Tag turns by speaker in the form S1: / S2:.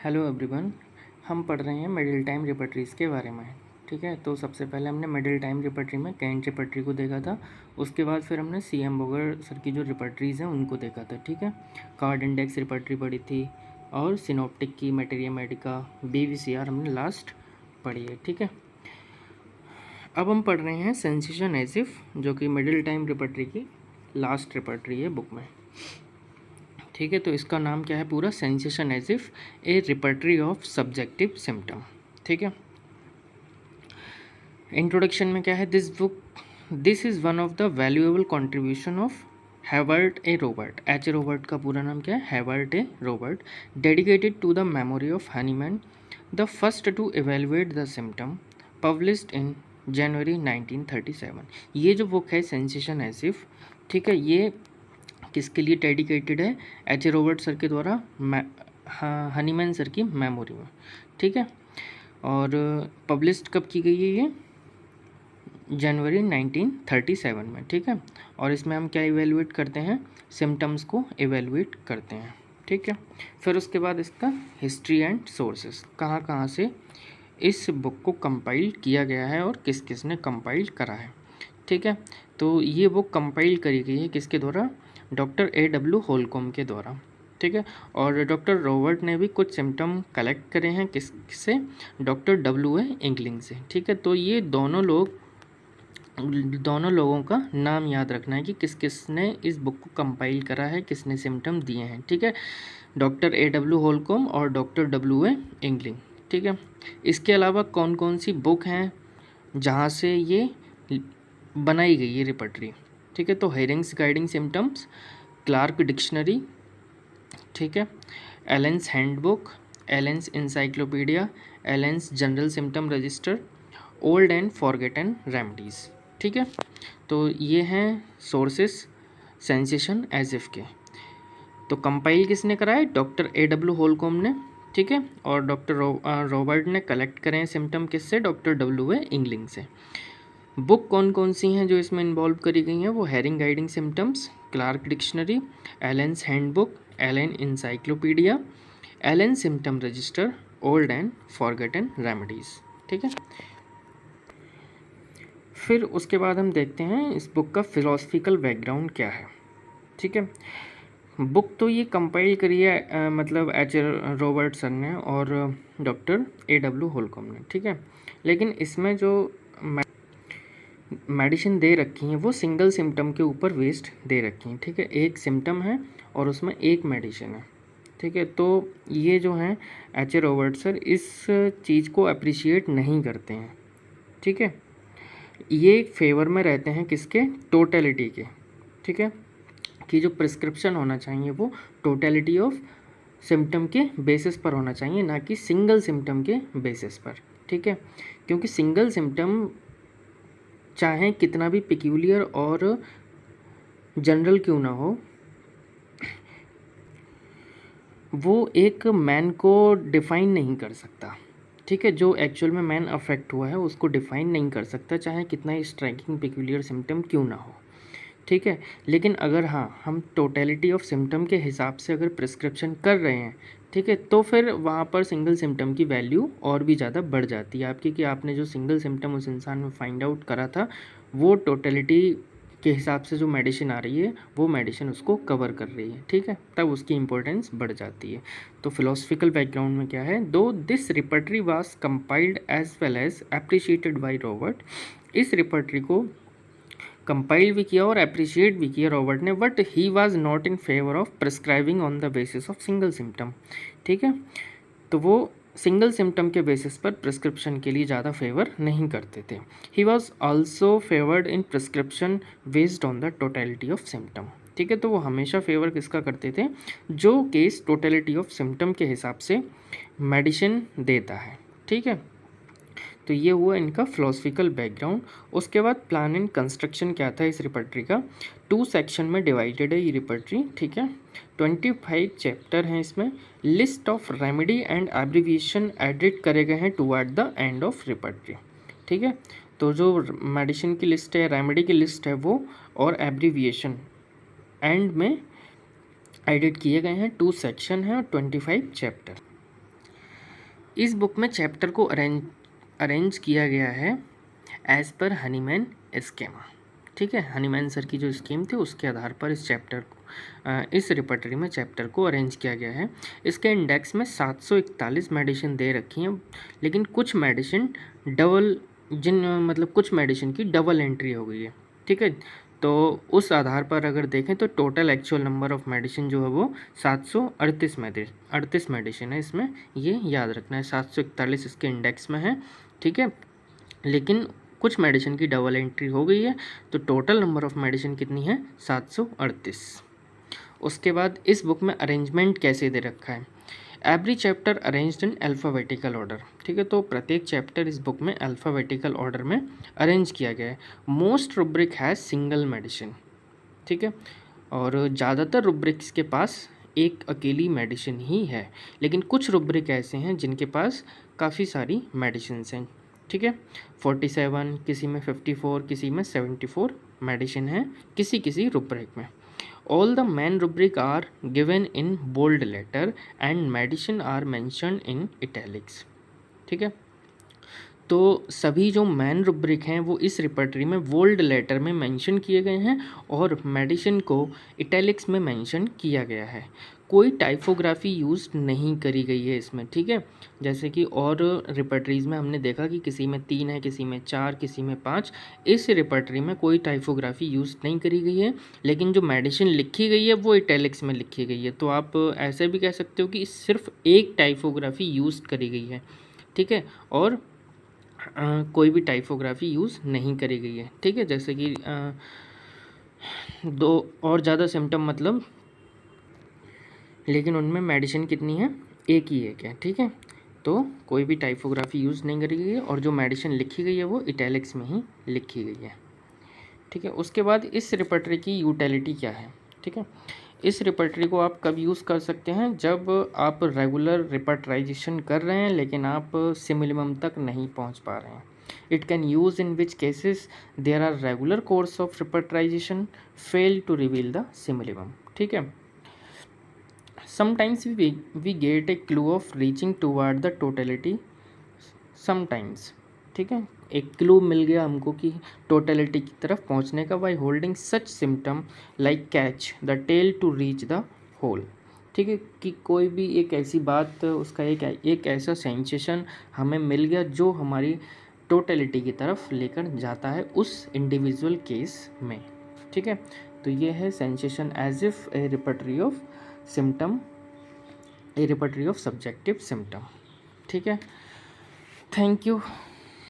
S1: Hello everyone. हम पढ़ रहे हैं मिडिल टाइम रिपर्टरीज़ के बारे में। ठीक है, तो सबसे पहले हमने मिडिल टाइम रिपर्टरी में कैंट रिपर्टरी को देखा था। उसके बाद फिर हमने सीएम बोगर सर की जो रिपर्टरीज़ हैं उनको देखा था। ठीक है, कार्ड इंडेक्स रिपर्टरी पढ़ी थी और सिनोप्टिक की मटेरिया मेडिका बीवीसीआर हमने लास्ट पढ़ी है। ठीक है, अब हम पढ़ रहे हैं सेंसेशन एज इफ, जो कि मिडिल टाइम रिपर्टरी की लास्ट रिपर्टरी है बुक में। ठीक है, तो इसका नाम क्या है पूरा, sensation as if a repertory of subjective symptom. ठीक है, इंट्रोडक्शन में क्या है, this is one of the valuable contribution of Herbert A Robert. H A Robert का पूरा नाम क्या है, Herbert A Robert, dedicated to the memory of Hahnemann, the first to evaluate the symptom, published in जनवरी 1937। ये जो book है sensation as if, ठीक है, ये किसके लिए डेडिकेटेड है, एच ए रॉबर्ट सर के द्वारा हनीमैन सर की मेमोरी में। ठीक है, और पब्लिश्ड कब की गई है, ये जनवरी 1937 में। ठीक है, और इसमें हम क्या इवेलुएट करते हैं, सिम्टम्स को इवेलुएट करते हैं। ठीक है, फिर उसके बाद इसका हिस्ट्री एंड सोर्सेस, कहाँ कहाँ से इस बुक को कंपाइल किया गया है और किस किस ने कंपाइल करा है। ठीक है, तो ये बुक कंपाइल करी गई है किसके द्वारा, डॉक्टर A.W. होलकॉम के द्वारा। ठीक है, और डॉक्टर रॉबर्ट ने भी कुछ सिम्टम कलेक्ट करे हैं किससे, डॉक्टर W.A. इंगलिंग से। ठीक है, तो ये दोनों लोगों का नाम याद रखना है कि किस किस ने इस बुक को कंपाइल करा है, किसने सिम्टम दिए हैं। ठीक है, डॉक्टर A.W. होलकॉम और डॉक्टर W.A. इंगलिंग। ठीक है, इसके अलावा कौन कौन सी बुक हैं जहाँ से ये बनाई गई है रिपर्टरी। ठीक है, तो Hering's guiding symptoms, Clarke dictionary, ठीक है, Allen's handbook, Allen's encyclopedia, Allen's general symptom register, old and forgotten remedies. ठीक है, तो ये हैं सोर्सेस सेंसेशन एज इफ के। तो कंपाइल किसने करा है, डॉक्टर A.W. होलकॉम ने। ठीक है, और डॉक्टर रॉबर्ट ने कलेक्ट करे हैं सिम्टम किससे, डॉक्टर W.A. इंगलिंग से। बुक कौन कौन सी हैं जो इसमें इन्वॉल्व करी गई हैं, वो Hering guiding symptoms, Clarke dictionary, Allen's handbook, Allen encyclopaedia, Allen symptom register, old and forgotten remedies. ठीक है, फिर उसके बाद हम देखते हैं इस बुक का फिलोसफिकल बैकग्राउंड क्या है। ठीक है, बुक तो ये कंपाइल करी है मतलब एच रॉबर्ट सर ने और डॉक्टर A.W. होलकॉम ने। ठीक है, लेकिन इसमें जो मेडिसिन दे रखी हैं वो सिंगल सिम्टम के ऊपर बेस्ड दे रखी हैं। ठीक है, एक सिम्टम है और उसमें एक मेडिसिन है। ठीक है, तो ये जो हैं एच ए रॉबर्ट सर इस चीज़ को अप्रिशिएट नहीं करते हैं। ठीक है, ये फेवर में रहते हैं किसके, टोटलिटी के। ठीक है, कि जो प्रिस्क्रिप्शन होना चाहिए वो टोटलिटी ऑफ सिम्टम के बेसिस पर होना चाहिए, ना कि सिंगल सिम्टम के बेसिस पर। ठीक है, क्योंकि सिंगल सिम्टम चाहे कितना भी पिक्यूलियर और जनरल क्यों ना हो, वो एक मैन को डिफ़ाइन नहीं कर सकता। ठीक है, जो एक्चुअल में मैन अफेक्ट हुआ है उसको डिफ़ाइन नहीं कर सकता, चाहे कितना ही स्ट्राइकिंग पिक्यूलियर सिम्टम क्यों ना हो। ठीक है, लेकिन अगर हाँ हम टोटलिटी ऑफ सिम्टम के हिसाब से अगर प्रिस्क्रिप्शन कर रहे हैं, ठीक है, तो फिर वहाँ पर सिंगल सिम्टम की वैल्यू और भी ज़्यादा बढ़ जाती है आपकी, कि आपने जो सिंगल सिम्टम उस इंसान में फाइंड आउट करा था वो टोटलिटी के हिसाब से जो मेडिसिन आ रही है वो मेडिसिन उसको कवर कर रही है। ठीक है, तब उसकी इंपॉर्टेंस बढ़ जाती है। तो फिलोसफिकल बैकग्राउंड में क्या है, though this repertory was compiled as well as appreciated by Robert, इस रिपर्टरी को कंपाइल भी किया और अप्रिशिएट भी किया रॉबर्ट ने, but he was not in favour of prescribing on the basis of single symptom. ठीक है, तो वो सिंगल सिम्टम के बेसिस पर प्रिस्क्रिप्शन के लिए ज़्यादा फेवर नहीं करते थे। He was also favoured in prescription based on the totality of symptom. ठीक है, तो वो हमेशा फेवर किसका करते थे, जो केस टोटलिटी ऑफ सिम्टम के हिसाब से मेडिसिन देता है। ठीक है, तो ये हुआ इनका फिलोसफिकल बैकग्राउंड। उसके बाद प्लान एंड कंस्ट्रक्शन क्या था इस रिपर्टरी का, 2 सेक्शन में डिवाइडेड है ये रिपर्टरी। ठीक है, 25 चैप्टर हैं इसमें, list of remedy and abbreviation edit करे गए हैं toward the end of repertory. ठीक है, तो जो मेडिसिन की लिस्ट है, रेमेडी की लिस्ट है वो, और एब्रीविएशन एंड में एडिट किए गए हैं। 2 सेक्शन हैं और 25 चैप्टर। इस बुक में चैप्टर को अरेंज किया गया है एज़ पर हनीमैन स्कीमा। ठीक है, हनीमैन सर की जो स्कीम थी उसके आधार पर इस चैप्टर को इस रिपर्टरी में चैप्टर को अरेंज किया गया है। इसके इंडेक्स में 741 मेडिसिन दे रखी हैं, लेकिन कुछ मेडिसिन कुछ मेडिसिन की डबल एंट्री हो गई है। ठीक है, तो उस आधार पर अगर देखें तो total actual number of medicine जो है वो 738 मेडिसिन है। इसमें ये याद रखना है, 741 इसके इंडेक्स में है। ठीक है, लेकिन कुछ मेडिसिन की डबल एंट्री हो गई है, तो टोटल नंबर ऑफ मेडिसिन कितनी है? 738। उसके बाद इस बुक में अरेंजमेंट कैसे दे रखा है? Every chapter arranged in alphabetical order. ठीक है, तो प्रत्येक चैप्टर इस बुक में अल्फ़ाबेटिकल ऑर्डर में अरेंज किया गया है। Most rubric has single medicine. ठीक है, और ज़्यादातर रुब्रिक्स के पास एक अकेली मेडिसिन ही है, लेकिन कुछ रुब्रिक ऐसे हैं जिनके पास काफ़ी सारी मेडिसिन हैं। ठीक है, 47, किसी में 54, किसी में 74 मेडिसिन है किसी किसी रुब्रिक में। All the main rubric are given in bold letter and medicine are mentioned in italics. ठीक है, तो सभी जो मैन रुब्रिक हैं वो इस रिपर्टरी में बोल्ड लेटर में मेंशन किए गए हैं और मेडिसिन को इटैलिक्स में मेंशन किया गया है। कोई टाइपोग्राफी यूज़ नहीं करी गई है इसमें। ठीक है, जैसे कि और रिपर्टरीज़ में हमने देखा कि किसी में 3 है, किसी में 4, किसी में 5। इस रिपर्टरी में कोई टाइपोग्राफी यूज़ नहीं करी गई है, लेकिन जो मेडिसिन लिखी गई है वो इटैलिक्स में लिखी गई है। तो आप ऐसे भी कह सकते हो कि सिर्फ एक टाइपोग्राफी यूज़ करी गई है। ठीक है, और कोई भी टाइपोग्राफी यूज़ नहीं करी गई है। ठीक है, जैसे कि 2 और ज़्यादा सिम्टम मतलब, लेकिन उनमें मेडिसिन कितनी है? एक ही एक है। ठीक है, तो कोई भी टाइपोग्राफी यूज़ नहीं करी गई है और जो मेडिसिन लिखी गई है वो इटैलिक्स में ही लिखी गई है। ठीक है, उसके बाद इस रिपर्टरी की यूटिलिटी क्या है? ठीक है, इस रिपर्टरी को आप कब यूज़ कर सकते हैं? जब आप रेगुलर रिपर्टराइजेशन कर रहे हैं लेकिन आप सिमिलिमम तक नहीं पहुंच पा रहे हैं। It can use in which cases there are regular course of repertorization fail to reveal the similimum. ठीक है, sometimes we get a clue of reaching toward the totality sometimes. ठीक है, एक क्लू मिल गया हमको कि टोटलिटी की तरफ पहुंचने का, by holding such symptom like catch the tail to reach the whole. ठीक है, कि कोई भी एक ऐसी बात, उसका एक ऐसा सेंसेशन हमें मिल गया जो हमारी टोटलिटी की तरफ लेकर जाता है उस इंडिविजुअल केस में। ठीक है, तो ये है sensation as if a repertory of symptom, a repertory of subjective symptom. ठीक है, थैंक यू।